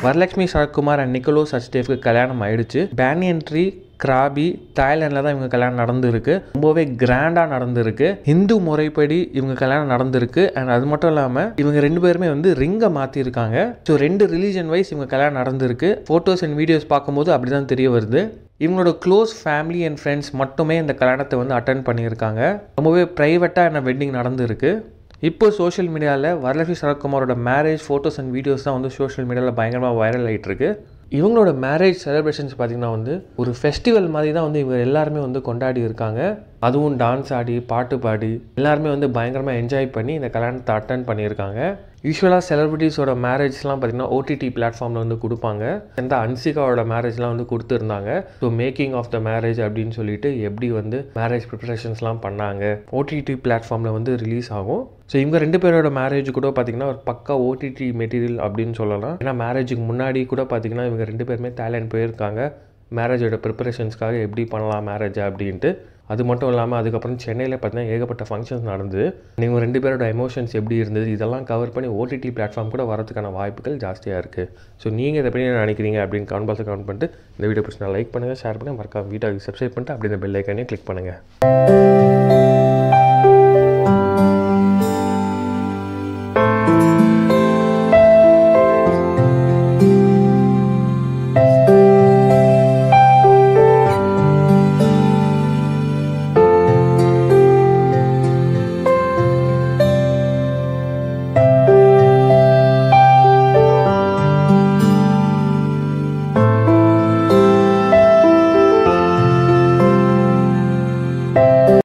Varalakshmi Sarathkumar and Nicolas சச்தேவ்க்கு கல்யாணம் ஆயிடுச்சு. Banyan tree கிராபி தாய்லாண்டில் தான் இவங்க கல்யாணம் நடந்திருக்கு. ரொம்பவே கிராண்டாக நடந்திருக்கு. ஹிந்து முறைப்படி இவங்க கல்யாணம் நடந்திருக்கு. அண்ட் அது மட்டும் இல்லாமல் இவங்க 2 பேருமே வந்து ரிங்கை மாற்றிருக்காங்க. ஸோ 2 ரிலீஜன் வைஸ் இவங்க கல்யாணம் நடந்திருக்கு. ஃபோட்டோஸ் அண்ட் வீடியோஸ் பார்க்கும்போது அப்படி தான் தெரிய வருது. இவங்களோட க்ளோஸ் ஃபேமிலி அண்ட் ஃப்ரெண்ட்ஸ் மட்டுமே இந்த கல்யாணத்தை வந்து அட்டென்ட் பண்ணியிருக்காங்க. ரொம்பவே ப்ரைவேட்டாக என்ன வெட்டிங் நடந்திருக்கு. இப்போ சோஷியல் மீடியாவில் வரலட்சுமி சரத்குமாரோட மேரேஜ் ஃபோட்டோஸ் அண்ட் வீடியோஸ் தான் வந்து சோஷியல் மீடியாவில் பயங்கரமாக வைரல் ஆகிட்டுருக்கு. இவங்களோட மேரேஜ் செலிப்ரேஷன்ஸ் பார்த்திங்கன்னா வந்து ஒரு ஃபெஸ்டிவல் மாதிரி தான் வந்து இவங்க எல்லாருமே வந்து கொண்டாடி இருக்காங்க. அதுவும் டான்ஸ் ஆடி பாட்டு பாடி எல்லாருமே வந்து பயங்கரமாக என்ஜாய் பண்ணி இந்த கல்யாணத்தை அட்டென்ட் பண்ணியிருக்காங்க. யூஸ்வலாக செலிபிரிட்டிஸோட மேரேஜ்லாம் பார்த்திங்கன்னா ஓடிடி பிளாட்ஃபார்மில் வந்து கொடுப்பாங்க. இந்த அன்சிகாவோட மேரேஜ்லாம் வந்து கொடுத்துருந்தாங்க. So making of the marriage அப்படின்னு சொல்லிட்டு எப்படி வந்து மேரேஜ் ப்ரிப்பரேஷன்ஸ்லாம் பண்ணாங்க ஓடிடி பிளாட்ஃபார்மில் வந்து ரிலீஸ் ஆகும். ஸோ இவங்க 2 பேரோட மேரேஜ் கூட பார்த்திங்கன்னா ஒரு பக்கா ஓடிடி மெட்டீரியல் அப்படின்னு சொல்லலாம். ஏன்னா மேரேஜுக்கு முன்னாடி கூட பார்த்திங்கன்னா இவங்க 2 பேருமே தாய்லாந்து போயிருக்காங்க. மேரேஜோட ப்ரிப்பரேஷன்ஸ்க்காக எப்படி பண்ணலாம் மேரேஜ் அப்படின்ட்டு. அது மட்டும் இல்லாமல் அதுக்கப்புறம் சென்னையில் பார்த்தீங்கன்னா ஏகப்பட்ட ஃபங்க்ஷன்ஸ் நடந்தது. நீங்கள் 2 பேரோட எமோஷன்ஸ் எப்படி இருந்தது இதெல்லாம் கவர் பண்ணி ஓடிடி பிளாட்ஃபார்ம் கூட வரதுக்கான வாய்ப்புகள் ஜாஸ்தியாக இருக்குது. ஸோ நீங்கள் இதை எப்படி நினைக்கிறீங்க அப்படின்னு கமெண்ட் பாக்ஸில் கமெண்ட் பண்ணிட்டு இந்த வீடியோ பிடிச்சா லைக் பண்ணுங்கள், ஷேர் பண்ணுங்கள், மறக்காம வீடியோக்கு சப்ஸ்கிரைப் பண்ணிட்டு அப்படி இந்த பெல் ஐக்கானே கிளிக் பண்ணுங்கள்.